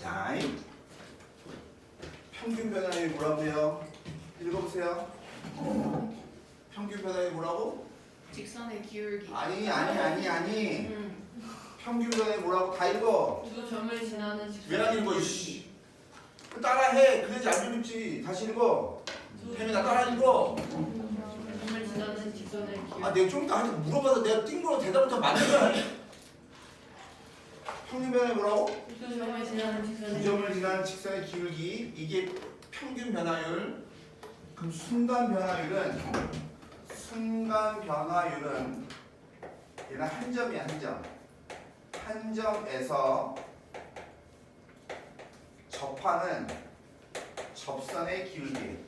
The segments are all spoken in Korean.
자, 평균 변화율이 뭐라고요? 읽어보세요. 평균 변화율이 뭐라고? 직선의 기울기. 아니. 평균 변화율이 뭐라고? 다 읽어. 두 점을 지나는 직선. 왜 안 읽어? 이씨. 따라해. 그래야지 안 읽지. 다시 읽어. 태민아 따라 읽어. 점을 지나는 직선의 기울기. 아, 내가 좀 이따 한테 물어봐서 내가 띵 거로 대답을 더 맞는 거야. 평균 변화율이 뭐라고? 두 점을 지나는 직선의 두 점을 지나는 직선의 기울기. 이게 평균 변화율. 그럼 순간 변화율은 얘는 한 점이야, 한 점. 한 점에서 접하는 접선의 기울기.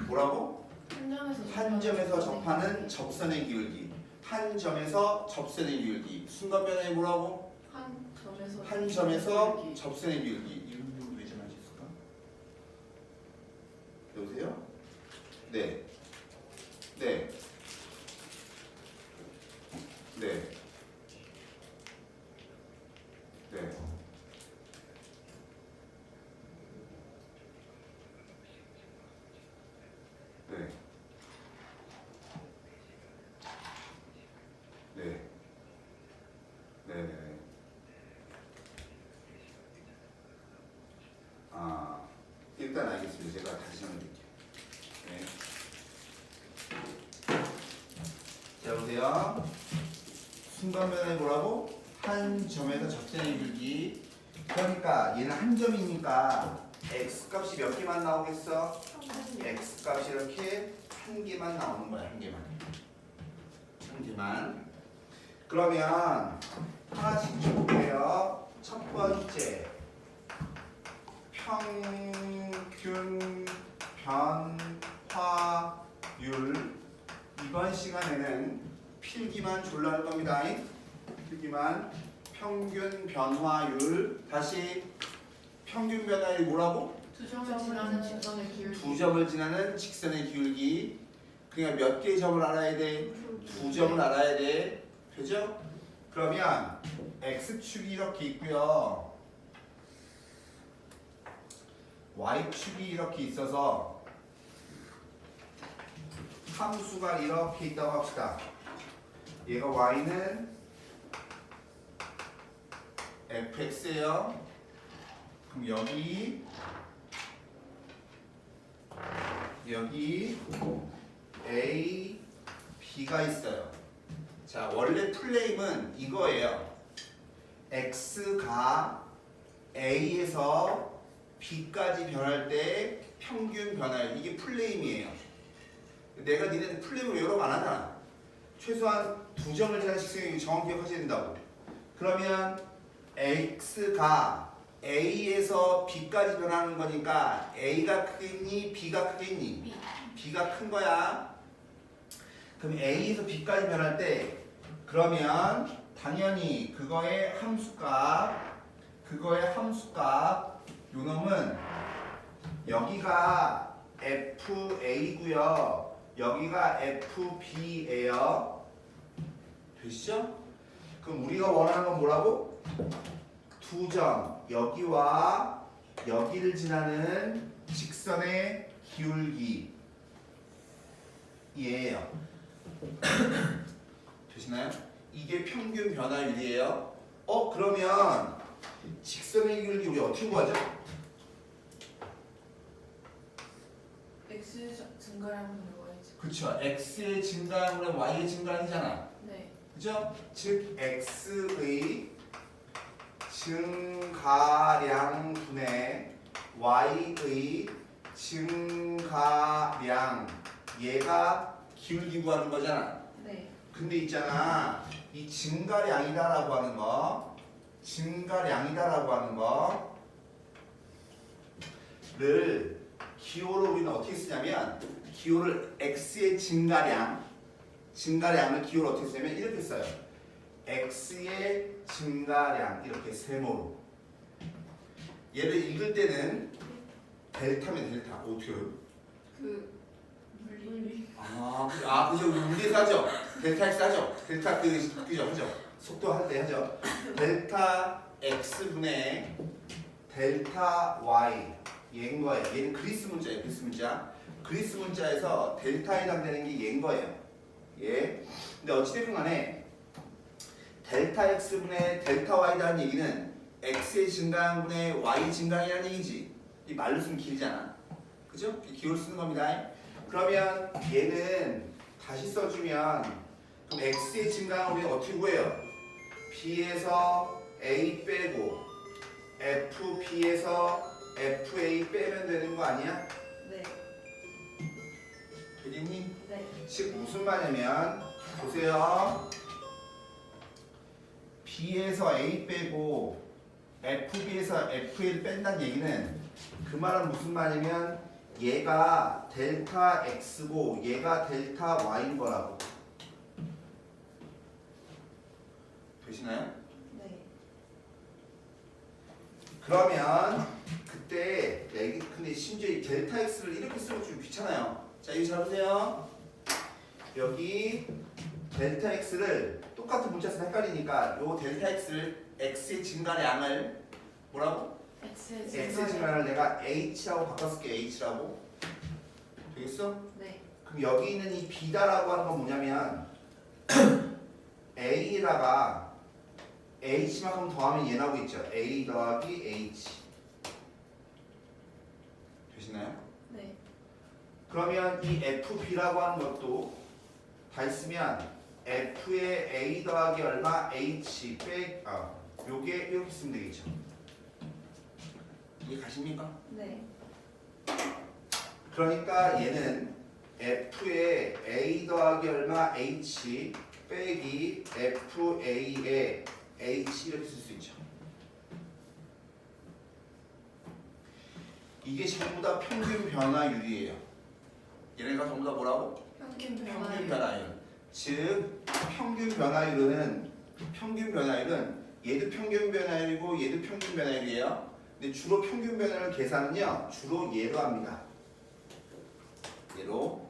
뭐라고? 한 점에서 접하는 접선의 기울기. 한 점에서 접선의 기울기. 순간 변화율이 뭐라고? 한 점에서 접선의 기울기. 이런 부분 왜 전할 수 있을까? 여보세요? 네. 네. 네. 네. 네. 네. 네. 아, 일단 알겠습니다. 제가 다시 전해드릴게요. 네. 자, 보세요. 순간 변화율이 뭐라고? 한 점에서 접선의 기울기. 그러니까 얘는 한 점이니까 x 값이 몇 개만 나오겠어? x 값이 이렇게 한 개만 나오는 거야. 한 개만. 한 개만. 그러면 하나씩 줄게요. 첫 번째 평균 변화율. 이번 시간에는 필기만 졸라 할 겁니다. 필기만. 평균 변화율. 다시 평균 변화율이 뭐라고? 두 점을 지나는 직선의 기울기. 두 점을 지나는 직선의 기울기. 그러니까 몇 개의 점을 알아야 돼? 두 점을 알아야 돼. 되죠? 그러면 x축이 이렇게 있고요. y축이 이렇게 있어서 함수가 이렇게 있다고 합시다. 얘가 y는 fx예요. 그럼 여기 a, b가 있어요. 자, 원래 플레임은 이거예요. x가 a에서 b까지 변할 때 평균 변화율. 이게 플레임이에요. 내가 니네 플레임을 여러 번 안 하잖아. 최소한 두 점을 지나는 직선이 정확히 기억하셔야 된다고. 그러면 x가 a에서 b까지 변하는 거니까 a가 크겠니? b가 크겠니? b가 큰 거야. 그럼 a에서 b까지 변할 때 그러면 당연히 그거의 함수값 요 놈은 여기가 fa고요. 여기가 fb예요. 되시죠? 그럼 우리가 원하는 건 뭐라고? 두 점, 여기와 여기를 지나는 직선의 기울기예요. 되시나요? 이게 평균 변화율이에요. 그러면 직선의 기울기 우리 어떻게 구하죠? x 증가량분의 y지. 그쵸. x의 증가량분의 y의 증가량이잖아. 네. 그죠? 즉 x의 증가량분의 y의 증가량. 얘가 기울기 구하는 거잖아. 네. 근데 있잖아. 이 증가량이다라고 하는 거를 기호로 우리는 어떻게 쓰냐면 기호를 x의 증가량을 기호로 어떻게 쓰냐면 이렇게 써요. x의 증가량 이렇게 세모로. 얘를 읽을 때는 델타면 델타. 어떻게 해요? 물리. 그죠. 물리에서 하죠. 델타 X 하죠. 델타 그죠. 하죠. 속도 할 때 하죠. 델타 x분의 델타 y 얘인 거예요. 얘는 그리스 문자예요. 그리스 문자. 그리스 문자에서 델타에 해당되는 게 얘인 거예요. 예. 근데 어찌됐든 간에 델타 x분의 델타 y라는 얘기는 x의 증가분의 y 증가이라는 얘기지. 이 말로 쓰면 길잖아. 그죠? 기호를 쓰는 겁니다. 그러면 얘는 다시 써주면 그럼 x의 증가는 우리가 어떻게 구해요? b에서 a 빼고 fb에서 fa 빼면 되는 거 아니야? 네. 되겠니? 네. 즉 무슨 말이냐면 보세요. b에서 a 빼고 fb에서 fa를 뺀다는 얘기는 그 말은 무슨 말이냐면 얘가 델타 x고 얘가 델타 y인 거라고. 되시나요? 네. 그러면 그때 근데 심지어 이 델타 x를 이렇게 쓰면 좀 귀찮아요. 자 이거 잘 보세요. 여기 델타 x를 똑같은 문자 써서 헷갈리니까 요 델타 x를 x의 증가량을 뭐라고? X의 x의 증가량. 증가량을 내가 h라고 바꿔쓸게. h라고. 되겠어? 네. 그럼 여기 있는 이 b다라고 하는 건 뭐냐면 a에다가 h만큼 더하면 얘 나오겠죠. a 더하기 h. 되시나요? 네. 그러면 이 fb라고 하는 것도 다 있으면 f의 a 더하기 얼마 h 요게 이렇게 쓰면 되겠죠. 이해 가십니까? 네. 그러니까 얘는 f의 a 더하기 얼마 h 빼기 fa의 h 이렇게 쓸 수 있죠. 이게 전부 다 평균 변화율이에요. 얘네가 전부 다 뭐라고? 평균 평균 변화율. 변화율. 즉 평균 변화율은 얘도 평균 변화율이고 얘도 평균 변화율이에요. 근데 주로 평균 변화율 계산은요 주로 얘로 합니다. 얘로.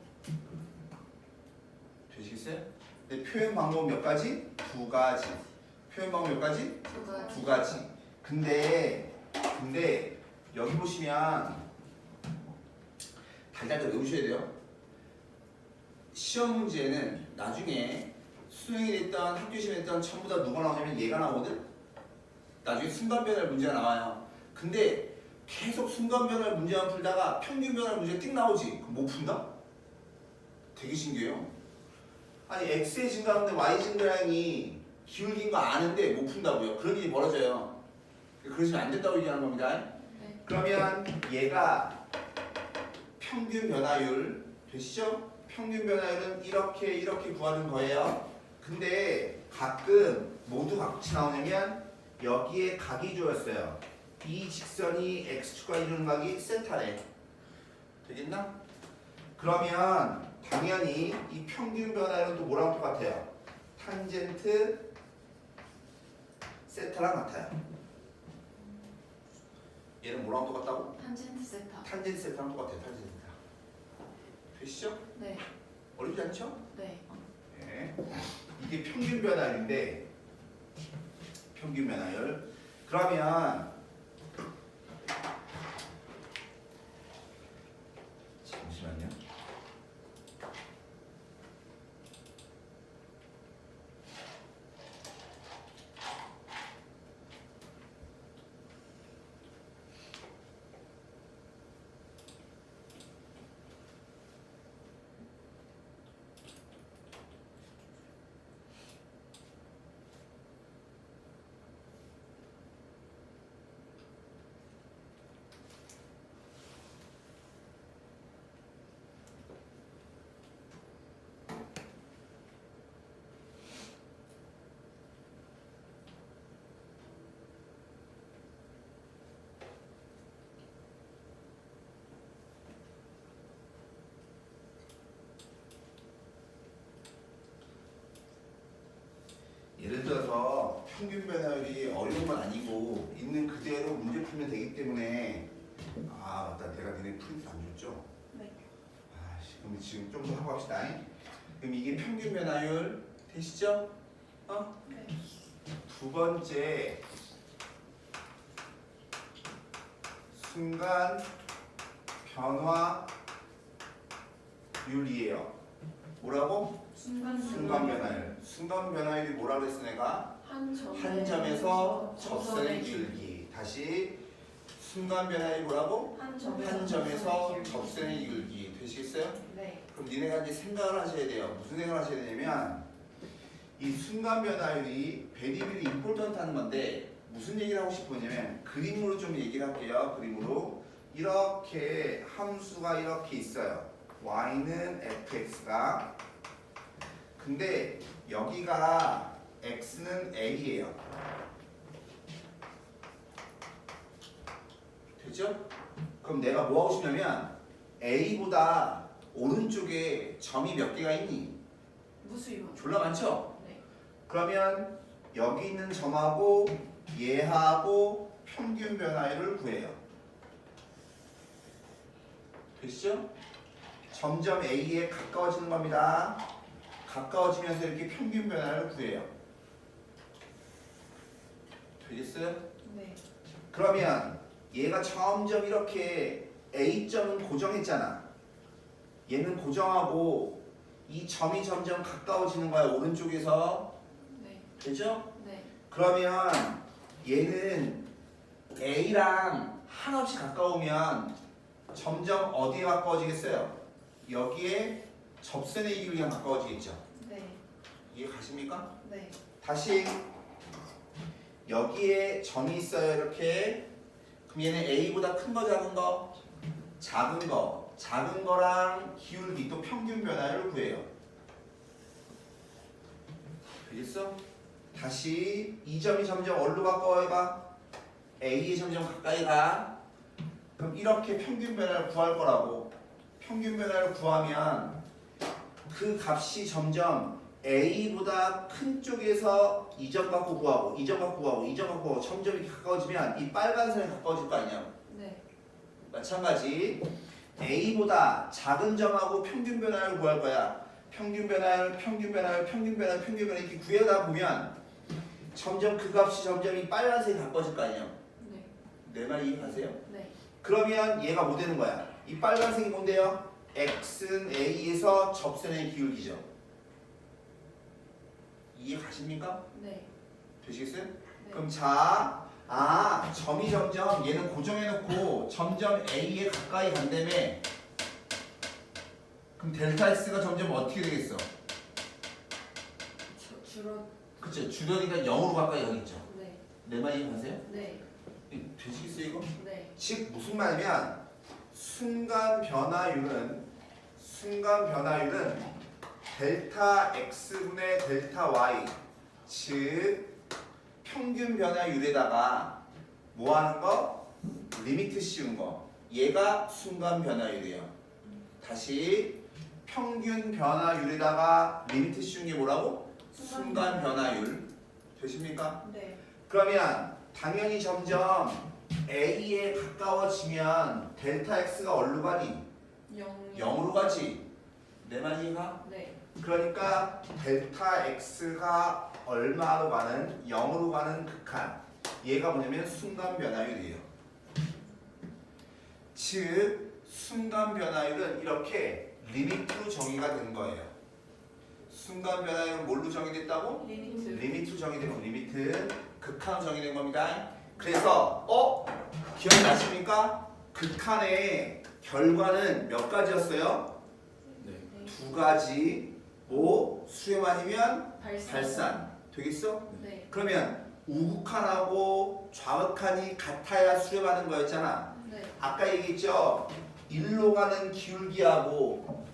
되시겠어요? 근데 표현 방법 몇 가지? 두 가지. 표현 방법 몇 가지? 두 가지. 근데 여기 보시면 달달달 외우셔야 돼요. 시험 문제는 나중에 수능이 됐던 학교 시험이 됐던 전부 다 누가 나오냐면 얘가 나오거든. 나중에 순간 변화율 문제가 나와요. 근데 계속 순간 변화율 문제만 풀다가 평균 변화율 문제가 띡 나오지. 그럼 못 푼다? 되게 신기해요. 아니 x의 증가하는데 y 증가량이 기울긴 거 아는데 못 푼다고요. 그런 일이 벌어져요. 그러시면 안 된다고 얘기하는 겁니다. 네. 그러면 얘가 평균 변화율 되시죠? 평균 변화율은 이렇게 구하는 거예요. 근데 가끔 모두 같이 나오냐면 여기에 각이 주었어요. 이 직선이 x축과 이루는 각이 세타래. 되겠나? 그러면 당연히 이 평균 변화율은 또 뭐랑 똑같아요? 탄젠트 세타랑 같아요. 얘는 뭐랑 똑같다고? 탄젠트 세타. 탄젠트 세타랑 똑같아요. 탄젠트 세타. 되시죠? 네. 어렵지 않죠? 네. 네. 이게 평균 변화율인데 평균 변화율. 그러면 잠시만요. 예를 들어서 평균 변화율이 어려운 건 아니고 있는 그대로 문제 풀면 되기 때문에 맞다 내가 니네 프린트 안 줬죠? 네. 그럼 지금 좀 더 하고 합시다. 그럼 이게 평균 변화율 되시죠? 네. 두 번째 순간 변화율이에요. 뭐라고? 순간 변화율. 순간 변화율이 뭐라고 그랬어 내가? 한 점에서 접선의 기울기. 다시 순간 변화율이 뭐라고? 한 점에서 접선의 기울기. 되시겠어요? 네. 그럼 니네가 이제 생각을 하셔야 돼요. 무슨 생각을 하셔야 되냐면 이 순간 변화율이 베리비리 임포턴트한 건데 무슨 얘기를 하고 싶으냐면 그림으로 좀 얘기를 할게요. 그림으로 이렇게 함수가 이렇게 있어요. y는 fx가 근데 여기가 x는 a예요. 됐죠? 그럼 내가 뭐 하고 싶냐면 a보다 오른쪽에 점이 몇 개가 있니? 무수이만. 졸라 많죠? 네. 그러면 여기 있는 점하고 얘하고 평균 변화율을 구해요. 되시죠? 점점 A에 가까워지는 겁니다. 가까워지면서 이렇게 평균 변화를 구해요. 되겠어요? 네. 그러면 얘가 점점 이렇게 A점은 고정했잖아. 얘는 고정하고 이 점이 점점 가까워지는 거야. 오른쪽에서. 네. 되죠? 네. 그러면 얘는 A랑 한없이 가까우면 점점 어디에 가까워지겠어요? 여기에 접선의 기울기가 가까워지겠죠. 네. 이해 가십니까? 네. 다시 여기에 점이 있어요. 이렇게. 그럼 얘는 A보다 큰 거 작은 거? 작은 거. 작은 거랑 기울기 또 평균 변화를 구해요. 되겠어? 다시 이 점이 점점 어디로 가까워가? A에 점점 가까이 가. 그럼 이렇게 평균 변화를 구할 거라고. 평균 변화를 구하면 그 값이 점점 A보다 큰 쪽에서 이 점 갖고 구하고 이 점 갖고 구하고 이 점 갖고 구하고 점점 이렇게 가까워지면 이 빨간 선에 가까워질 거 아니야. 네. 마찬가지 A보다 작은 점하고 평균 변화를 구할 거야. 평균 변화율, 평균 변화율, 평균 변화율, 평균 변화율 이렇게 구해다 보면 점점 그 값이 점점 이 빨간색이 가까워질 거 아니야. 네. 내 말 이해가세요? 네. 그러면 얘가 뭐 되는 거야? 이 빨간색이 뭔데요? x는 a에서 접선의 기울기죠. 이해 가십니까? 네. 되시겠어요? 네. 그럼 점이 점점 얘는 고정해놓고 점점 a에 가까이 간다며. 그럼 델타 x가 점점 어떻게 되겠어? 줄어. 그쵸? 줄여니까 0으로 가까이 가겠죠. 네. 내 말 이해가세요? 네. 되시겠어요 이거? 네. 즉 무슨 말이냐면 순간 변화율은 델타 x분의 델타 y 즉 평균 변화율에다가 뭐 하는 거? 리미트 씌운 거. 얘가 순간 변화율이에요. 다시 평균 변화율에다가 리미트 씌운 게 뭐라고? 순간 변화율. 되십니까? 네. 그러면 당연히 점점 A에 가까워지면 델타 X가 어디로 가니? 0으로 가지. 내 말이 이해가? 네. 그러니까 델타 X가 얼마로 가는? 0으로 가는 극한. 얘가 뭐냐면 순간 변화율이에요. 즉 순간 변화율은 이렇게 리미트로 정의가 된 거예요. 순간 변화율은 뭘로 정의됐다고? 리미트. 리미트로 정의된 거. 리미트 극한으로 정의된 겁니다. 그래서 기억나십니까? 극한의 결과는 몇 가지였어요? 두 가지. 뭐 수렴아니면 발산. 되겠어? 네. 그러면 우극한하고 좌극한이 같아야 수렴하는 거였잖아. 네. 아까 얘기했죠? 일로 가는 기울기하고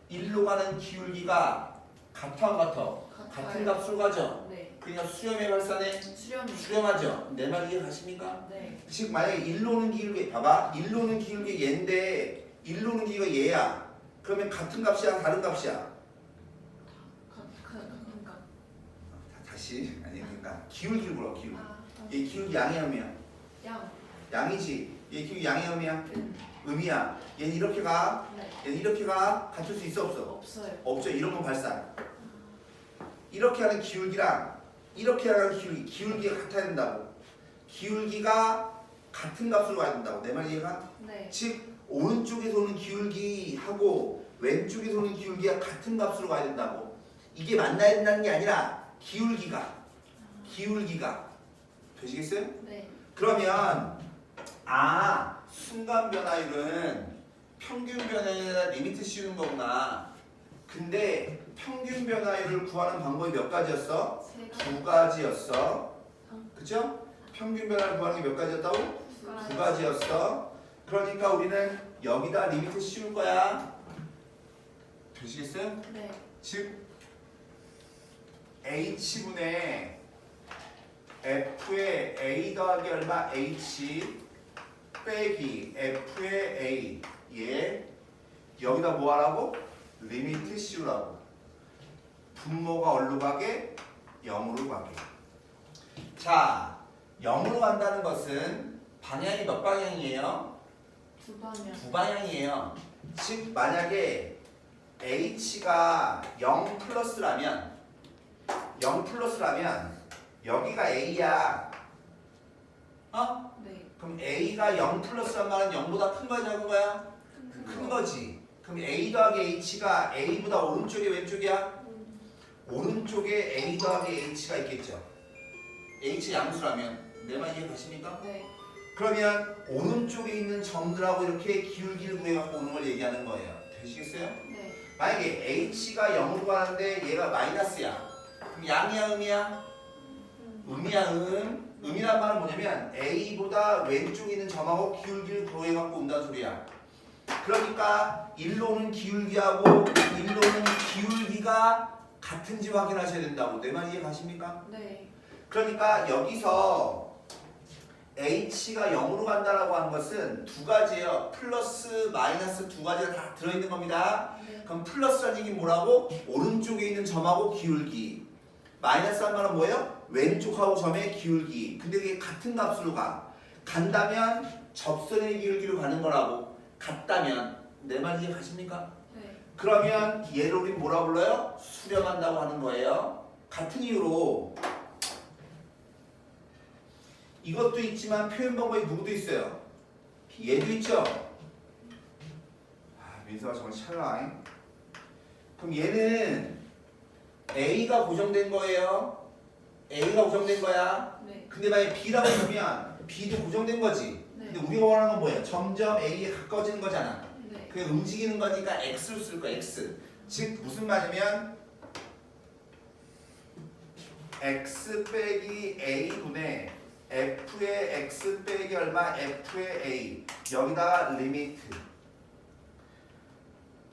일로 가는 기울기가 같아 안 같아? 같은 값을 가져. 네. 그러니까 수렴의 발산에 수렴이. 수렴하죠. 내 말 이해 가십니까? 네. 즉 만약에 일로는 기울기 봐봐. 일로는 기울기 얘인데 일로는 기울기가 얘야. 그러면 같은 값이야 다른 값이야? 그러니까. 다시 아니 그러니까 기울기를 보라고 기울기. 아. 얘 기울기 양이야 음이야? 양. 양이지. 얘 기울기 양이야 음이야? 음이야. 얘는 이렇게 가. 네. 얘는 이렇게 가. 같을 수 있어 없어? 없어요. 없죠. 이런 건 발산. 이렇게 하는 기울기랑 이렇게 나가는 기울기가 같아야 된다고. 기울기가 같은 값으로 가야 된다고. 내 말 이해가? 네. 즉 오른쪽에서 오는 기울기하고 왼쪽에서 오는 기울기가 같은 값으로 가야 된다고. 이게 만나야 된다는 게 아니라 기울기가 되시겠어요? 네. 그러면 순간 변화율은 평균 변화율에다 리미트 씌우는 거구나. 근데 평균 변화율을 구하는 방법이 몇 가지였어? 두 가지였어. 그죠? 평균 변화를 구하는 게 몇 가지였다고? 두 가지였어. 그러니까 우리는 여기다 리미트 씌울 거야. 되시겠어요? 네. 즉 h분의 f의 a 더하기 얼마 h 빼기 f의 a 얘 여기다 뭐 하라고? 리미트 씌우라고. 분모가 어디로 가게? 0으로 가게. 자, 0으로 간다는 것은 방향이 몇 방향이에요? 두 방향. 두 방향이에요. 즉 만약에 h가 0 플러스라면 여기가 a야. 네. 그럼 a가 0 플러스란 말은 0보다 큰 거야 작은 거야? 큰 거지. 그럼 a 더하기 h가 a보다 오른쪽이 왼쪽이야? 오른쪽에 a 더하기 h가 있겠죠. h 양수라면 내 말 이해 가십니까? 네. 그러면 오른쪽에 있는 점들하고 이렇게 기울기를 구해갖고 오는 걸 얘기하는 거예요. 되시겠어요? 네. 만약에 h가 0으로 가는데 얘가 마이너스야. 그럼 양이야 음이야? 음이야 음. 음이란 말은 뭐냐면 a보다 왼쪽에 있는 점하고 기울기를 구해갖고 온다는 소리야. 그러니까 일로는 기울기하고 일로는 기울기가 같은지 확인하셔야 된다고. 내 말 이해 가십니까? 네. 그러니까 여기서 h가 0으로 간다라고 하는 것은 두 가지예요. 플러스 마이너스 두 가지가 다 들어있는 겁니다. 네. 그럼 플러스라는 얘기는 뭐라고? 오른쪽에 있는 점하고 기울기. 마이너스란 말은 뭐예요? 왼쪽하고 점의 기울기. 근데 이게 같은 값으로 가. 간다면 접선의 기울기로 가는 거라고. 같다면 내 말 이해 가십니까? 네. 그러면 얘를 우리 뭐라 불러요? 수렴한다고 하는 거예요. 같은 이유로 이것도 있지만 표현 방법이 누구도 있어요? 얘도 있죠? 민서가 정말 찰나잉. 그럼 얘는 A가 고정된 거예요. A가 고정된 거야. 네. 근데 만약에 B라고 하면 B도 고정된 거지. 네. 근데 우리가 원하는 건 뭐예요? 점점 A에 가까워지는 거잖아. 네. 그게 움직이는 거니까 X를 쓸 거야. X. 즉 무슨 말이냐면 X 빼기 A분의 F의 X 빼기 얼마? F의 A. 여기다가 리미트.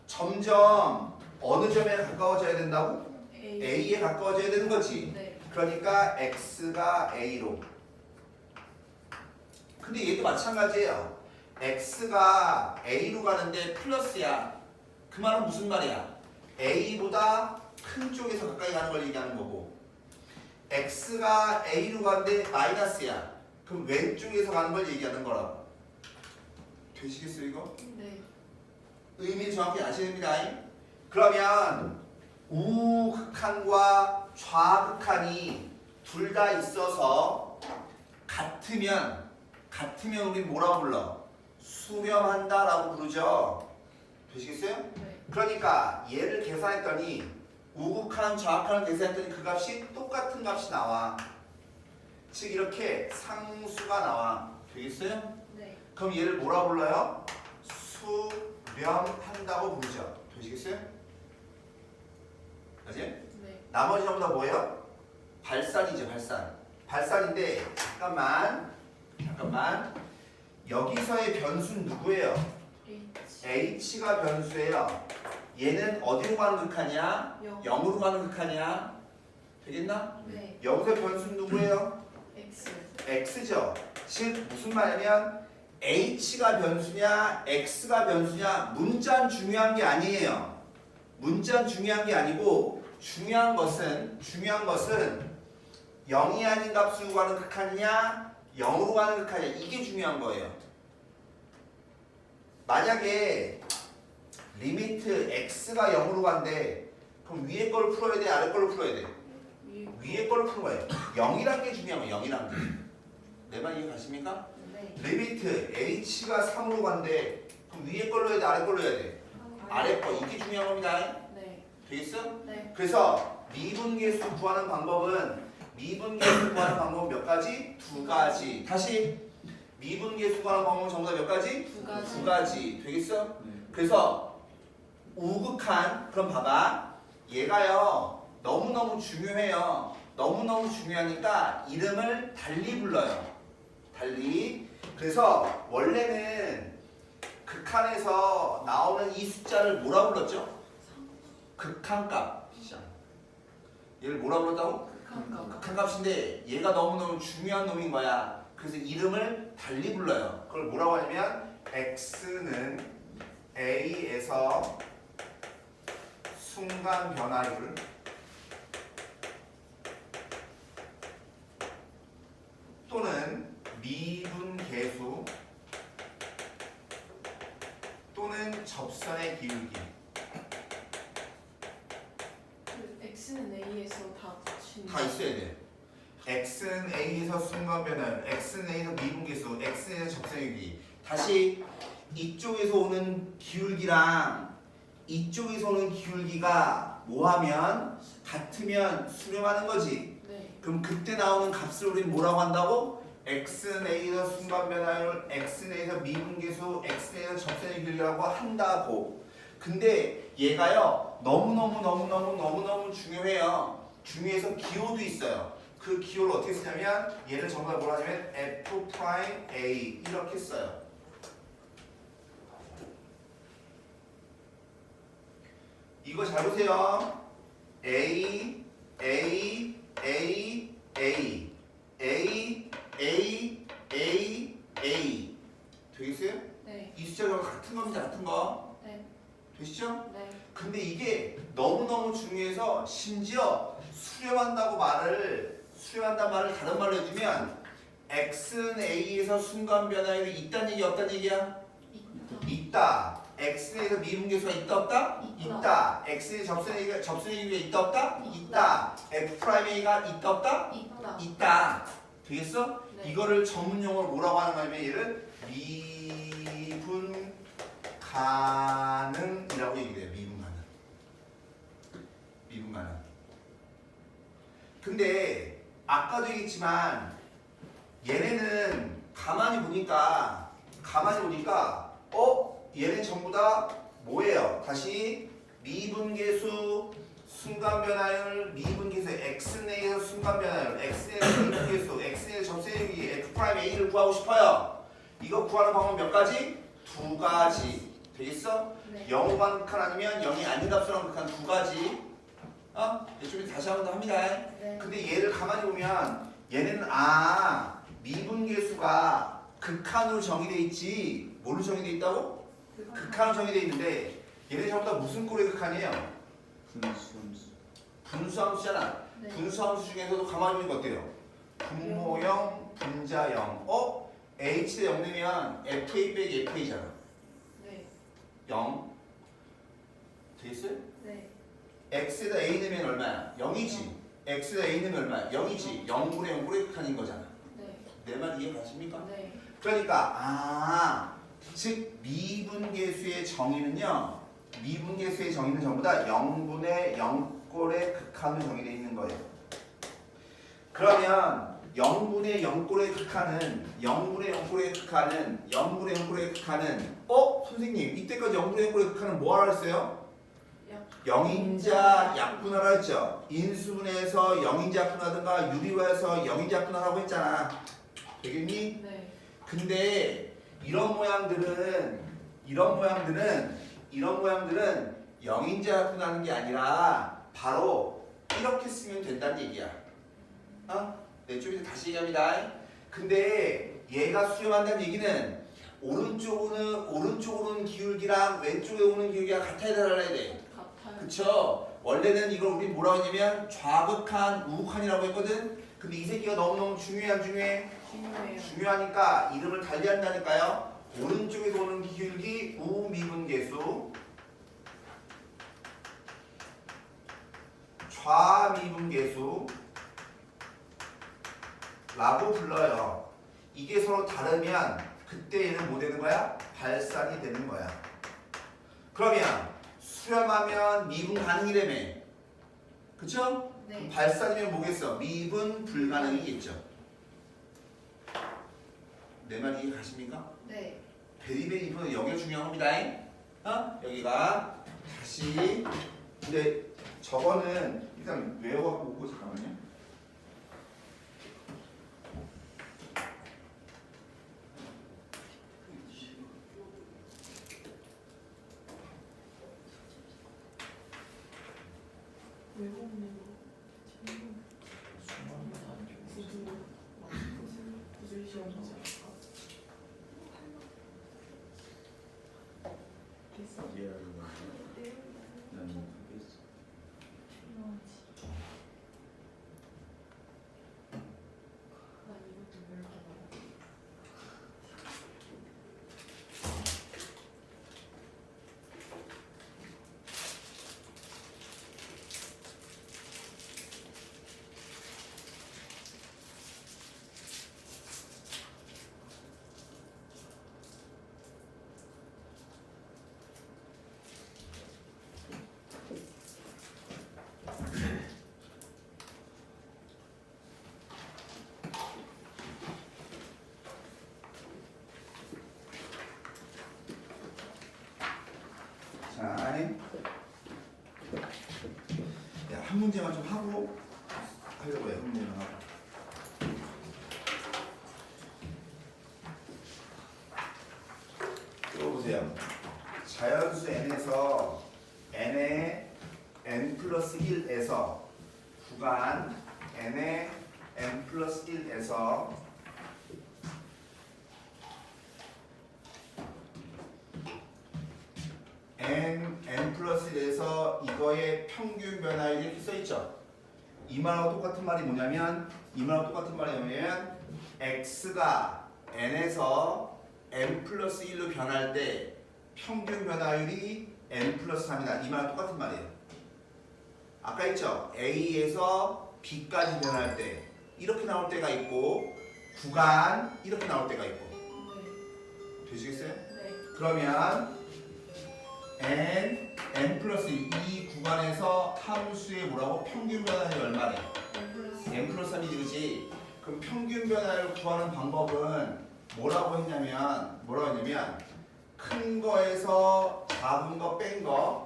점점 어느 점에 가까워져야 된다고? A. A에 가까워져야 되는 거지. 네. 그러니까 X가 A로. 근데 얘도 마찬가지예요. X가 A로 가는데 플러스야. 그 말은 무슨 말이야? A보다 큰 쪽에서 가까이 가는 걸 얘기하는 거고, X가 A로 가는데 마이너스야. 그럼 왼쪽에서 가는 걸 얘기하는 거라고. 되시겠어요 이거? 네. 의미 정확히 아셔야 됩니다. 그러면 우극한과 좌극한이 둘 다 있어서 같으면 우리 뭐라고 불러? 수렴한다라고 부르죠. 되시겠어요? 네. 그러니까 얘를 계산했더니 우극한 좌극한을 계산했더니 그 값이 똑같은 값이 나와. 즉 이렇게 상수가 나와. 되겠어요? 네. 그럼 얘를 뭐라 불러요? 수렴한다고 부르죠. 되시겠어요? 그지? 네. 나머지 전부 다 뭐예요? 발산이죠, 발산. 발산인데 잠깐만. 여기서의 변수는 누구예요? H. h가 변수예요. 얘는 어디로 가는 극한이야? 0으로 가는 극한이야. 되겠나? 네. 여기서 변수는 누구예요? X. x죠. 즉 무슨 말이냐면 h가 변수냐 x가 변수냐 문자는 중요한 게 아니에요. 문자는 중요한 게 아니고 중요한 것은 0이 아닌 값으로 가는 극한이냐 0으로 가는 극한이냐 이게 중요한 거예요. 만약에 리미트 x가 0으로 간대 그럼 위에 걸 풀어야 돼 아래 걸 풀어야 돼? 위에 걸로 푸는 거예요. 0이란 게 중요한 거예요. 0이란 게. 내 말 이해 가십니까? 네. 리미트 h가 3으로 간대. 그럼 위에 걸로 해야 돼? 아래 걸로 해야 돼? 아래 거. 이게 중요한 겁니다. 네. 되겠어? 네. 그래서 미분계수 구하는 방법은 몇 가지? 두 가지. 다시 미분계수 구하는 방법은 전부 다 몇 가지? 두 가지. 두 가지. 되겠어? 네. 그래서 우극한 그럼 봐봐. 얘가요 너무너무 중요해요. 너무너무 중요하니까 이름을 달리 불러요. 달리. 그래서 원래는 극한에서 나오는 이 숫자를 뭐라 불렀죠? 극한값. 얘를 뭐라 불렀다고? 극한값. 극한값인데 얘가 너무너무 중요한 놈인 거야. 그래서 이름을 달리 불러요. 그걸 뭐라고 하냐면 x는 a에서 순간 변화율 또는 미분계수 또는 접선의 기울기. 그 X는 A에서 다 붙인. 다 있어야 돼. x는 a에서 순간 변화율, x는 a에서 미분계수, x는 a에서 접선의 기울기. 다시 이쪽에서 오는 기울기랑 이쪽에서 오는 기울기가 뭐하면 같으면 수렴하는 거지. 네. 그럼 그때 나오는 값을 우리는 뭐라고 한다고? x는 a에서 순간 변화율, x는 a에서 미분계수, x는 a에서 접선의 기울기라고 한다고. 근데 얘가요 너무너무 중요해요. 중요해서 기호도 있어요. 그 기호를 어떻게 쓰냐면 얘를 전부 다 뭐라 하냐면 f'(a) 이렇게 써요. 이거 잘 보세요. A, A, A, A, A, A, A, A. 되겠어요? 네. 이 숫자가 같은 겁니다. 같은 거. 네. 되시죠? 네. 근데 이게 너무너무 중요해서 심지어 수렴한다는 말을 다른 말로 해주면 x는 a에서 순간 변화율이 있다는 얘기 없다는 얘기야? 있다. 있다. x는 a에서 미분계수가 있다 없다? 있다. x의 접선의 기울기가 있다 없다? 있다. f'a가 있다 없다? 있다. 있다. 되겠어? 네. 이거를 전문용어로 뭐라고 하는 거냐면 얘를 미분 가능이라고 얘기해요. 미분 가능. 미분 가능. 근데 아까도 얘기했지만 얘네는 가만히 보니까 얘네 전부 다 뭐예요? 다시 미분계수, 순간 변화율, 미분계수, x는 a에서 순간 변화율, x는 a에서 미분계수, x는 a에서 접선의 기울기, f'a를 구하고 싶어요. 이거 구하는 방법 몇 가지? 두 가지. 되겠어? 네. 0만 극한 아니면 0이 아닌 값으로 극한 두 가지. 이쪽에 다시 한 번 더 합니다. 네. 근데 얘를 가만히 보면 얘는 미분계수가 극한으로 정의돼 있지. 뭘로 정의돼 있다고? 극한으로 정의돼 있는데 얘네 전부 다 무슨 꼴의 극한이에요? 분수함수. 분수함수잖아. 네. 분수함수 중에서도 가만히 보는 거 어때요? 분모형, 분자형. h대 0 되면 fa 빼기 fa잖아. 네. 0. 되겠어요? 네. x에다 a 넣으면 얼마야? 0이지. x에다 a 넣으면 얼마야? 0이지. 0분의 0분의 극한인 거잖아. 네. 내 말 이해 가십니까? 네. 그러니까 즉 미분계수의 정의는 전부 다 0분의 0꼴의 극한으로 정의되어 있는 거예요. 그러면 0분의 0꼴의 극한은 0분의 0꼴의 극한은 선생님 이때까지 0분의 0꼴의 극한은 뭐 하라 했어요? 영인자 약분하라 했죠. 인수분해에서 영인자 약분하든가 유리화해서 영인자 약분하라고 했잖아. 되겠니? 네. 근데 이런 모양들은 영인자 약분하는 게 아니라 바로 이렇게 쓰면 된다는 얘기야. 내 쪽에서 다시 얘기합니다. 근데 얘가 수렴한다는 얘기는 오른쪽으로 오는 기울기랑 왼쪽에 오는 기울기가 같아야 달라야 돼. 같아요. 그쵸? 원래는 이걸 우리 뭐라고 했냐면 좌극한, 우극한이라고 했거든? 근데 이 새끼가 너무너무 중요해 안 중요해? 중요해요. 중요하니까 이름을 달리한다니까요. 오른쪽에서 오는 기울기 우미분계수, 좌미분계수 라고 불러요. 이게 서로 다르면 그때 얘는 뭐 되는 거야? 발산이 되는 거야. 그러면 수렴하면 미분 가능이라며. 그쵸? 네. 그럼 발산이면 뭐겠어? 미분 불가능이겠죠. 내 말 이해 가십니까? 네. 대립의 이분은 여기가 중요한 겁니다. 여기가 다시. 근데 저거는 일단 외워갖고 오고 잠깐만요. 외국인으로 구슬 시험 보지 않을까? 됐어? 난 모르겠어. 나 이것도 왜 이렇게 많아? 자, 한 문제만 좀 하고 하려고 해요. 한 문제만 하고. 이거 보세요. 자연수 n에서 n의 n 플러스 1에서 구간 n의 n 플러스 1에서 n 플러스 1에서 이거의 평균 변화율이 이렇게 써있죠. 이 말하고 똑같은 말이 뭐냐면 x가 n에서 n 플러스 1로 변할 때 평균 변화율이 n 플러스 3이다. 이 말하고 똑같은 말이에요. 아까 했죠. a에서 b까지 변할 때 이렇게 나올 때가 있고 구간 이렇게 나올 때가 있고. 네. 되시겠어요? 네. 그러면 n 플러스 2 구간에서 함수의 뭐라고? 평균 변화율이 얼마래? n 플러스 3이지, 그치? 그럼 평균 변화율을 구하는 방법은 뭐라고 했냐면 큰 거에서 작은 거 뺀 거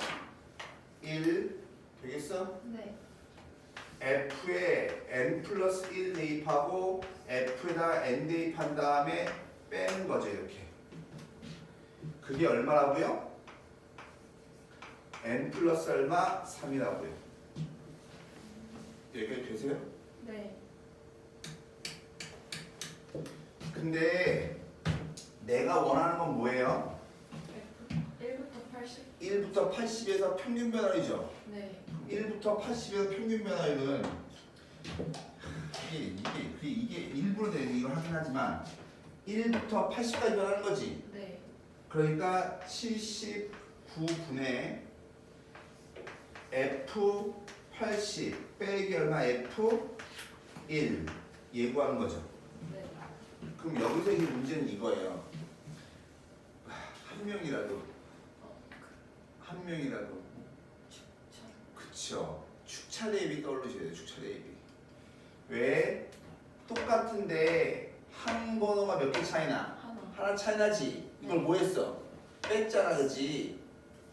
1 되겠어? 네. f에 n 플러스 1 대입하고 f에다 n 대입한 다음에 빼는 거죠, 이렇게. 그게 얼마라고요? n 플러스 얼마? 3이라고요. 여기까지 되세요? 네. 근데 내가 원하는 건 뭐예요? 1부터 80? 1부터 80에서 평균 변화율이죠. 네. 1부터 80에서 평균 변화율은 이게 일부러 내는 이걸 하긴 하지만 1부터 80까지 변하는 거지. 네. 그러니까 79분의 F80 빼기 얼마? F1 예고하는 거죠. 네. 그럼 여기서 이 문제는 이거예요. 한 명이라도 자, 그쵸. 축차 대입이 떠오르셔야 돼요. 축차 대입이. 왜? 똑같은데 한 번호가 몇 개 차이나? 하나 차이 나지. 이걸 뭐 했어? 뺐잖아, 그치?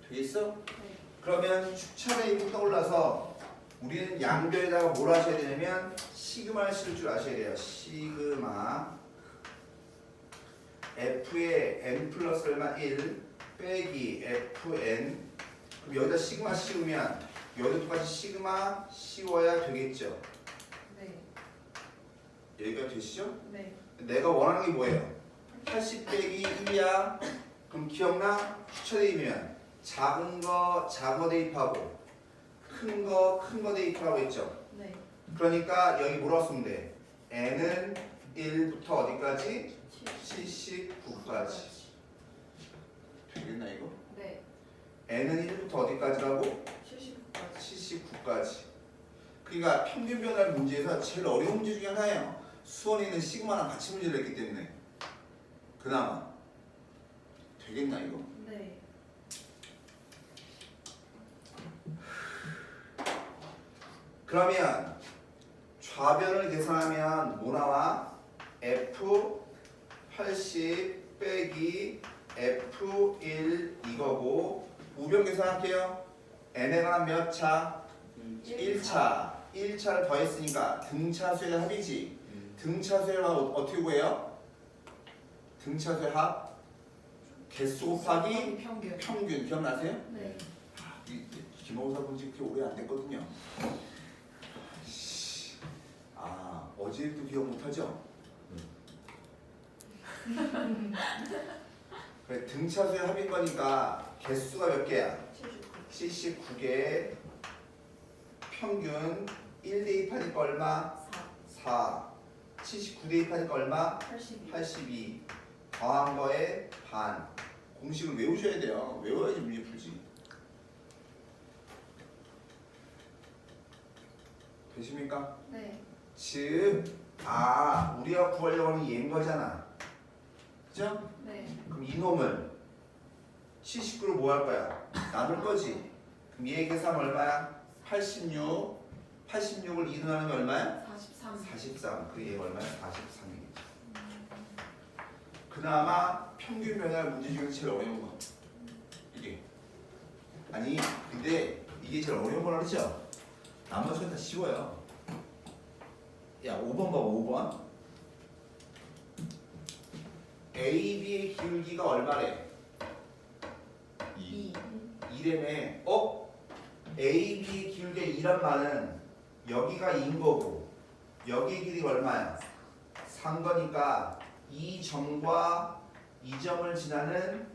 되겠어? 네. 그러면 축차 대입이 떠올라서 우리는 양변에다가 뭘 하셔야 되냐면 시그마를 실을 줄 아셔야 돼요. 시그마 f의 n 플러스 얼마 1 빼기 fn. 그럼 여기다 시그마 씌우면 여기도 똑같이 시그마 씌워야 되겠죠. 네. 여기까지 되시죠? 네. 내가 원하는 게 뭐예요? 80 빼기 1이야. 그럼 기억나? 축차 대입이면 작은 거 작은 거 대입하고 큰 거 대입하라고 했죠. 네. 그러니까 여기 뭐라고 쓰면 돼? n은 1부터 어디까지? 79까지. 되겠나 이거? 네. n은 1부터 어디까지라고? 79까지. 79까지. 그러니까 평균 변화율 문제에서 제일 어려운 문제 중에 하나예요. 수원에 있는 시그마랑 같이 문제를 했기 때문에. 그나마 되겠나 이거? 네. 그러면 좌변을 계산하면 뭐 나와? F 80 빼기 F1 이거고 우변 계산할게요. n에 관한 몇 차? 1차. 1차를 더했으니까 등차수의 합이지. 등차수의 합 어떻게 구해요? 등차수의 합 개수 곱하기 평균. 평균 기억나세요? 네. 기말고사 본 지 그렇게 오래 안 됐거든요. 아 어제도 기억 못하죠? 그래 등차수의 합인 거니까 개수가 몇 개야? 79개. 평균 1 대입하니까 얼마? 4. 79 대입하니까 얼마? 82. 더한 거에 반. 공식을 외우셔야 돼요. 외워야지 문제 풀지. 되십니까? 네. 즉, 우리가 구하려고 하는 얘인 거잖아. 그죠? 네. 그럼 이놈을 79로 뭐 할 거야? 나눌 거지. 그럼 얘의 계산 얼마야? 86. 86을 2로 나누면 얼마야? 43. 43. 그 얘가 얼마야? 43이겠지. 그나마 평균 변화율 문제 중에서 제일 어려운 거. 이게. 아니, 근데 이게 제일 어려운 거라 그랬죠? 나머지는 다 쉬워요. 야, 5번 봐봐, 5번. AB의 기울기가 얼마래? 2. 2래매. AB의 기울기가 2란 말은 여기가 2인 거고 여기의 길이가 얼마야? 3 거니까 이 점과 이 점을 지나는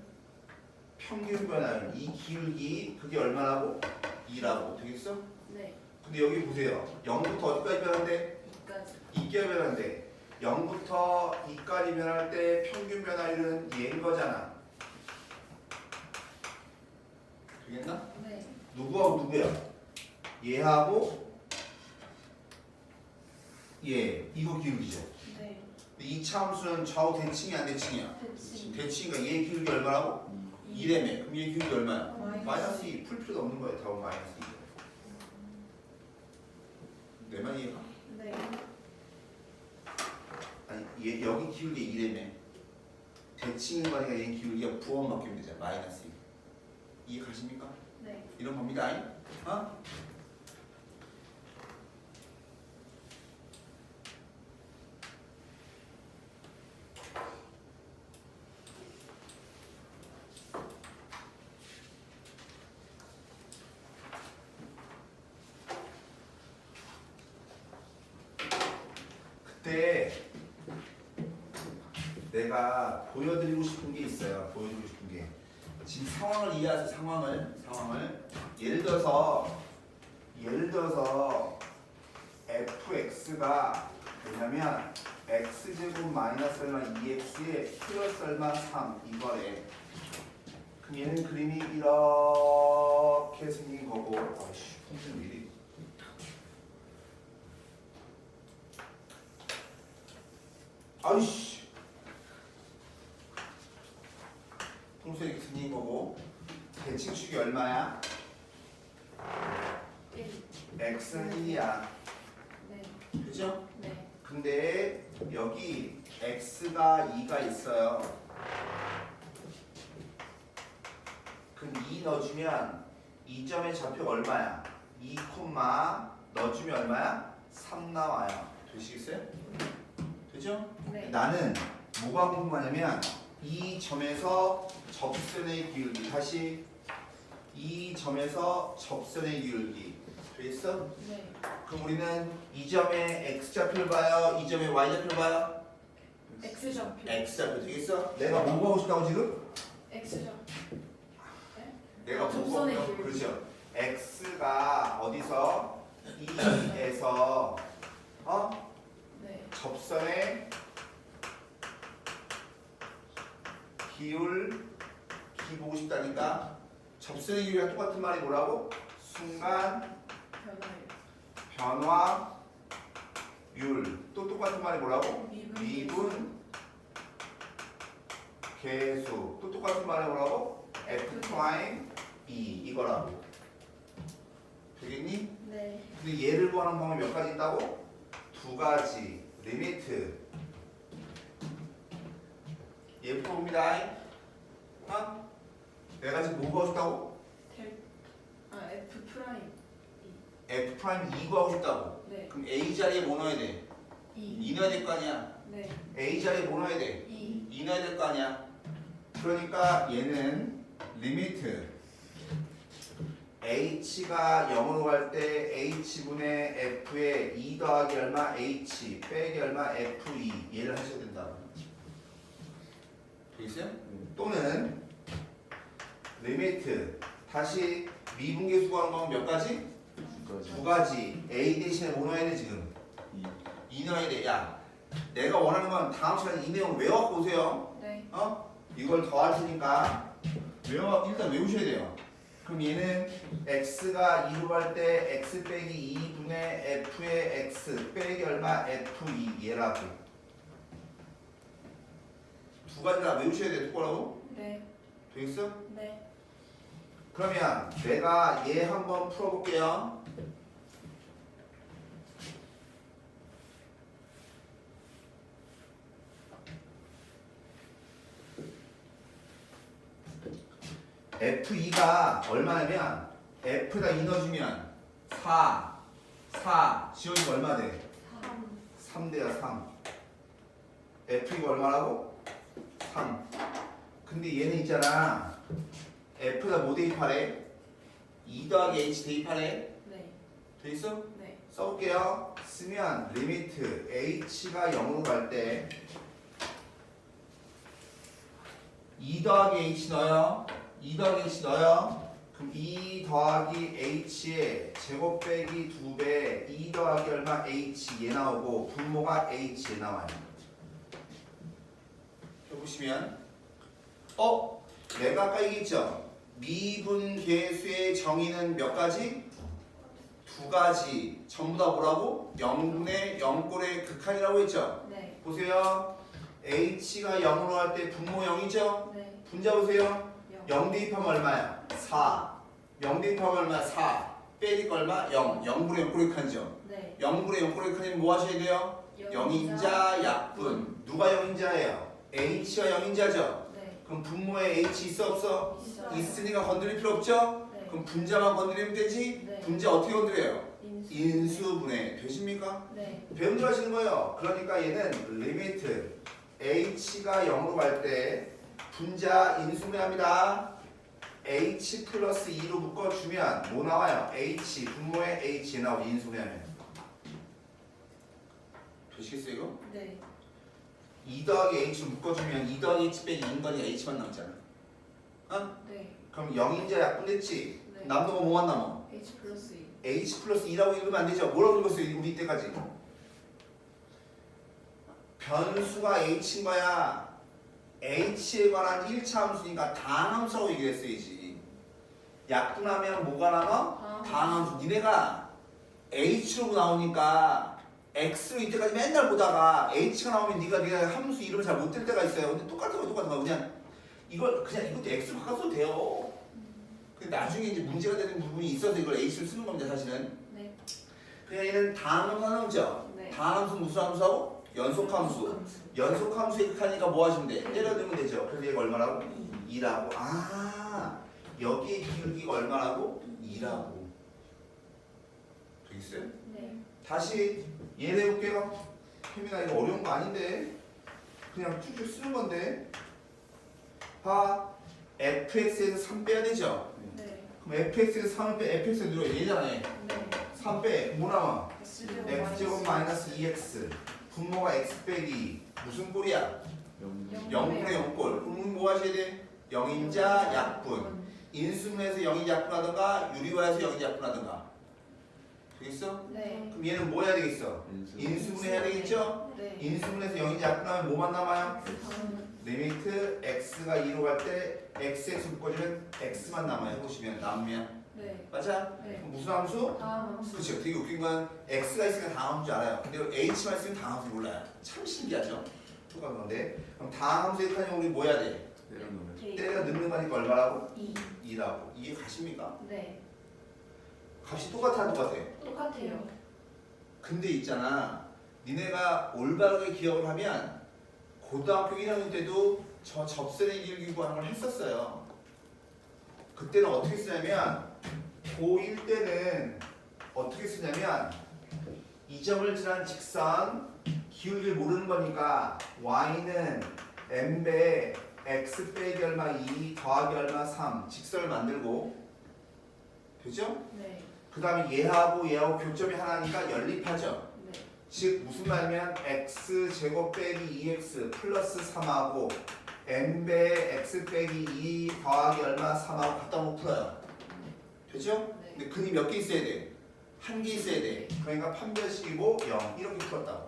평균 변화율 이 기울기 그게 얼마라고? 2라고 되겠어? 네. 근데 여기 보세요. 0부터 어디까지 변한대? 2까지. 2까지 변한대. 0부터 2까지 변할 때 평균 변화율은 얘인 거잖아. 되겠나? 네. 누구하고 누구야? 얘하고 얘 이거 기울기죠. 네. 이 차함수는 좌우 대칭이 안 대칭이야? 대칭. 대칭이니까 얘 기울기 얼마라고? 2래매. 그럼 얘 기울기 얼마야? 마이너스 2. 풀 필요도 없는 거야. 답은 마이너스 2. 내 말이 이해가? 네. 아니 얘 여기 기울기 2래매. 대칭인 거니까 얘 기울기가 부원 바뀌면 되잖아. 마이너스 2. 이해 가십니까? 네. 이런 겁니다. 어? 그때 내가 보여드리고 싶은 게 있어요. 보여드리고 싶은 게. 지금 상황을 이해하세요. 상황을 예를 들어서 fx가 뭐냐면 x제곱 마이너스 얼마 2x에 플러스 얼마 3 이거래. 그럼 얘는 그림이 이렇게 생긴 거고 아이씨 폰트는 왜 이리 아이씨 평소에 이렇게 생긴 거고 대칭축이 얼마야? 1. x는 1이야. 네. 그죠? 네. 근데 여기 x가 2가 있어요. 그럼 2 넣어주면 이 점의 좌표가 얼마야? 2, 넣어주면 얼마야? 3 나와요. 되시겠어요? 되죠? 네. 나는 뭐가 궁금하냐면 이 점에서 접선의 기울기 다시 이 점에서 접선의 기울기 되겠어? 네. 그럼 우리는 이 점의 x좌표를 봐요? 이 점의 y좌표를 봐요? X좌표. x좌표 되겠어? 내가 뭐 보고 싶다고 지금? X좌표. 내가 뭐 접선의 보고 기울기. 그렇죠. x가 어디서? 2에서 네. 접선의 기울기 보고 싶다니까 접선의 기울기가 똑같은 말이 뭐라고? 순간 변화율 또 똑같은 말이 뭐라고? 미분 계수 또 똑같은 말이 뭐라고? F 프라임 E 이거라고 되겠니? 네. 근데 얘를 구하는 방법이 몇 가지 있다고? 두 가지 리미트 얘 풀어봅니다. 어? 내가 지금 뭐 구하고 싶다고? F 프라임 F 프라임 2 구하고 싶다고. 네. 그럼 A 자리에 뭐 넣어야 돼? 2 넣어야 될 거 아니야. 네. A 자리에 뭐 넣어야 돼? 2 넣어야 될 거 아니야. 그러니까 얘는 리미트 H가 0으로 갈 때 H분의 F에 2 더하기 얼마 H 빼기 얼마 F2 얘를 하셔야 된다. 되겠어요? 또는 리미트 다시 미분계수 구하는 방법 몇 가지? 두 가지. A 대신에 뭐 넣어야 돼 지금? 2 넣어야 돼. 야 내가 원하는 건 다음 시간에 이 내용 외워갖고 오세요. 네. 이걸 더할 테니까 일단 외우셔야 돼요. 그럼 얘는 x가 2로 갈 때 x 빼기 2분의 f의 x 빼기 얼마 f2 얘라고. 두 가지 다 외우셔야 돼. 똑바로. 네. 되겠어? 네. 그러면 내가 얘 한번 풀어볼게요. F2가 얼마냐면 F에다 2 넣어주면 4 지워지면 얼마 돼? 3 돼요 3. F2가 얼마라고? 3. 근데 얘는 있잖아 F에다 뭐 대입하래? 2 더하기 H 대입하래? 네. 돼 있어? 네. 써볼게요. 쓰면 리미트 H가 0으로 갈 때 2 더하기 H 넣어요. 2 더하기 H 넣어요. 그럼 2 더하기 H에 제곱 빼기 2배 2 더하기 얼마 H 얘 나오고 분모가 H 얘 나와요. 여기 보시면 내가 아까 얘기했죠. 미분계수의 정의는 몇 가지? 두 가지. 전부 다 뭐라고? 0분의 0꼴의 극한이라고 했죠. 네. 보세요. H가 0으로 할 때 분모 0이죠? 네. 분자 보세요. 0. 0 대입하면 얼마야? 4. 0 대입하면 얼마야? 4. 빼니까 얼마? 0. 0분의 0꼴의 극한이죠. 네. 0분의 0꼴의 극한이면 뭐 하셔야 돼요? 영인자 약분. 누가 영인자예요? H가 영인자죠? 네. 그럼 분모에 H 있어 없어? 있어요. 있으니까 건드릴 필요 없죠? 네. 그럼 분자만 건드리면 되지? 네. 분자 어떻게 건드려요? 인수. 인수분해 되십니까? 네. 배운 줄 아시는 거예요. 그러니까 얘는 리미트 H가 0으로 갈 때 분자 인수분해합니다. H 플러스 2로 묶어주면 뭐 나와요? H 분모에 H 나오고 인수분해하면 되시겠어요 이거? 네. 2 더하기 H로 묶어주면 2 더하기 H 빼기 2인 거니까 H만 남잖아. 네. 그럼 0인자 약분됐지? 네. 남는 거 뭐만 남아? H 플러스 2. H 플러스 2라고 읽으면 안 되죠? 뭐라고 읽었어요 우리 때까지? 변수가 H인 거야. H에 관한 1차 함수니까 다항함수라고 얘기했어야지. 약분하면 뭐가 남아? 다항함수. 니네가 H로 나오니까 X로 이때까지 맨날 보다가 H가 나오면 네가 함수 이름을 잘 못 들 때가 있어요. 근데 똑같은 거 그냥 이것도 X로 바꿔도 돼요. 근데 나중에 이제 문제가 되는 부분이 있어서 이걸 H로 쓰는 겁니다 사실은. 네. 그냥 얘는 다항함수 하나죠. 네. 다항함수 무슨 함수하고? 연속함수. 연속함수에 극하니까 뭐 하시면 돼? 때려두면 되죠. 그래서 얘가 얼마라고? 2라고. 여기에 기울기가 얼마라고? 2라고. 되겠어요? 네. 다시 얘 내볼게요. 혜민아 이거 어려운 거 아닌데 그냥 쭉쭉 쓰는 건데 fx에서 3 빼야 되죠? 네. 그럼 fx에서 3을 빼 fx에 들어 얘잖아요. 네. 3 빼 뭐 나와? X제곱 x제곱 마이너스 2x 분모가 x 빼기 무슨 꼴이야? 0분의 0꼴. 그럼 뭐 하셔야 돼? 영인자 약분. 인수분해에서 영인 약분하든가 유리화해서 영인 약분하든가. 되겠어? 네. 그럼 얘는 뭐 해야 되겠어? 인수분해 해야 되겠죠? 네. 인수분해에서 영인 약분하면 뭐만 남아요? 다음. 리미트 x가 2로 갈 때 xx 묶어주면 x만 남아요. 해보시면 남으면 네. 맞아? 네. 그럼 무슨 함수? 다음 함수. 그쵸. 되게 웃긴 건 x가 있으니까 다항 함수 알아요. 근데 h만 있으면 다항 함수 몰라요. 참 신기하죠? 똑같은 건데. 그럼 다항 함수의 칸이 우리 뭐 해야 돼? 내려놓으면 때가 넣는 거니까 얼마라고? 2. 2라고. 이게 값입니까? 네. 값이 똑같아 안 똑같아? 똑같아요. 근데 있잖아. 니네가 올바르게 기억을 하면 고등학교 1학년 때도 저 접선의 길기 구하는 걸 했었어요. 그때는 어떻게 쓰냐면 고1 때는 어떻게 쓰냐면 이 점을 지난 직선 기울기를 모르는 거니까 y는 m배 x 빼기 얼마 2 더하기 얼마 3 직선을 만들고 되죠? 네. 그 다음에 얘하고 교점이 하나니까 연립하죠. 네. 즉 무슨 말이냐면 x제곱 빼기 2x 플러스 3하고 m배 x 빼기 2 더하기 얼마 3하고 갖다 놓고 풀어요. 되죠? 네. 근데 근이 몇 개 있어야 돼? 한 개 있어야 돼. 그러니까 판별식이고 0 이렇게 풀었다.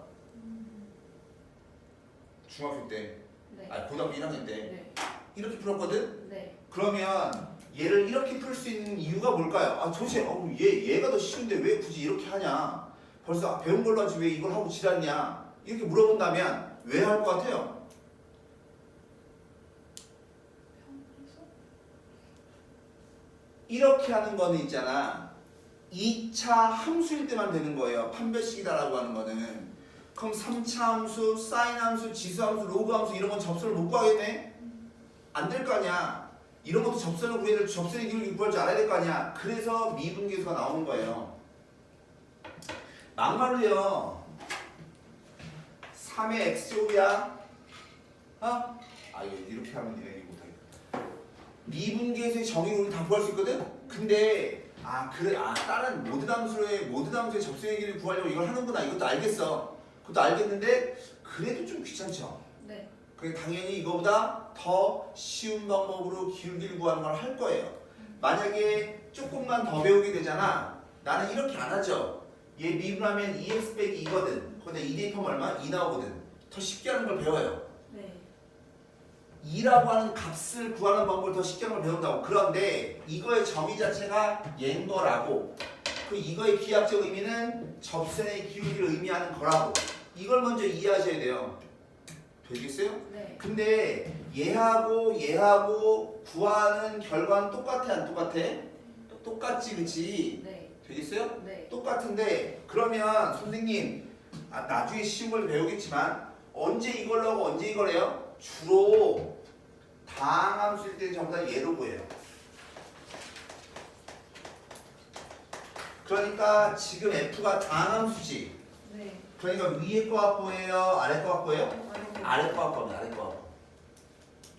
중학교 때, 네. 아니 고등학교 1학년 때 네. 이렇게 풀었거든? 네. 그러면 얘를 이렇게 풀 수 있는 이유가 뭘까요? 아 도대체 얘가 더 쉬운데 왜 굳이 이렇게 하냐? 벌써 배운 걸로 하지 왜 이걸 하고 지랄냐? 이렇게 물어본다면 왜 할 것 같아요? 이렇게 하는 거는 있잖아. 2차 함수일 때만 되는 거예요. 판별식이다라고 하는 거는. 그럼 3차 함수, 사인 함수, 지수 함수, 로그 함수 이런 건 접선을 못 구하겠네? 안 될 거 아니야. 이런 것도 접선을 구해야 될 접선의 기울기 구할 줄 알아야 될 거 아니야. 그래서 미분계수가 나오는 거예요. 막말로요. 3의 x제곱이야. 어? 아 이렇게 하면 니네 이거 못하겠다. 미분계수의 정의를 우리 다 구할 수 있거든? 근데 다른 모든 함수의 접선의 길이를 구하려고 이걸 하는구나. 이것도 알겠어. 그것도 알겠는데 그래도 좀 귀찮죠. 네. 그게 당연히 이거보다 더 쉬운 방법으로 기울기를 구하는 걸 할 거예요. 만약에 조금만 더 배우게 되잖아. 나는 이렇게 안 하죠. 얘 미분하면 2x 빼기 2거든. 근데 2 대입하면 얼마? 2 나오거든. 더 쉽게 하는 걸 배워요. 네. 2라고 하는 값을 구하는 방법을 더 쉽게 하는 걸 배운다고. 그런데 이거의 정의 자체가 얘인 거라고. 그 이거의 기하학적 의미는 접선의 기울기를 의미하는 거라고. 이걸 먼저 이해하셔야 돼요. 되겠어요? 네. 근데 얘하고 구하는 결과는 똑같아 안 똑같아? 똑같지 그치? 네. 되겠어요? 네. 똑같은데 그러면 선생님 나중에 쉬운 걸 배우겠지만 언제 이걸 하고 언제 이걸 해요? 주로 다항함수일 때는 전부 다 얘로 구해요. 그러니까 지금 F가 다항함수지. 네. 그러니까 위에 거 갖고 해요? 아래 거 갖고 해요? 아래 거 갖고 합니다. 아래 거 갖고.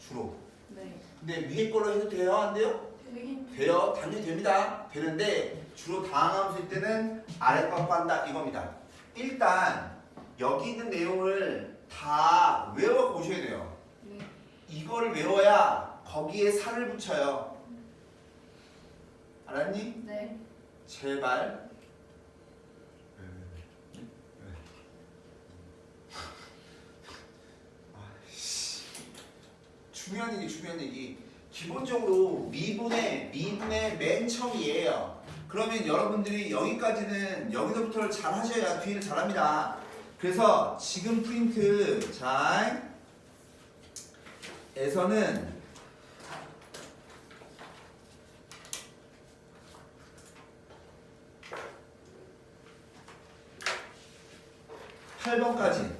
주로. 네. 근데 위에 걸로 해도 돼요? 안 돼요? 되긴 돼요. 당연히 됩니다. 되는데 주로 다항함수일 때는 아래 거 갖고 한다 이겁니다. 일단 여기 있는 내용을 다 외워갖고 오셔야 돼요. 네. 이거를 외워야 거기에 살을 붙여요. 알았니? 네. 제발. 중요한 얘기. 기본적으로 미분의 맨 처음이에요. 그러면 여러분들이 여기서부터를 잘 하셔야 뒤를 잘합니다. 그래서 지금 프린트 에서는 8번까지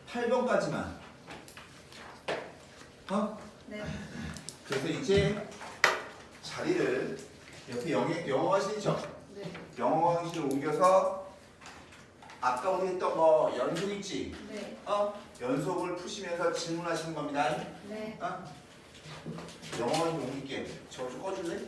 8번까지만 네. 그래서 이제 자리를 옆에 영어 강의실이죠? 네. 영어 강의실을 옮겨서 아까 우리 했던 거 연속 있지? 네. 연속을 푸시면서 질문하시는 겁니다. 네. 영어 강의실 옮길게. 저거 좀 꺼줄래?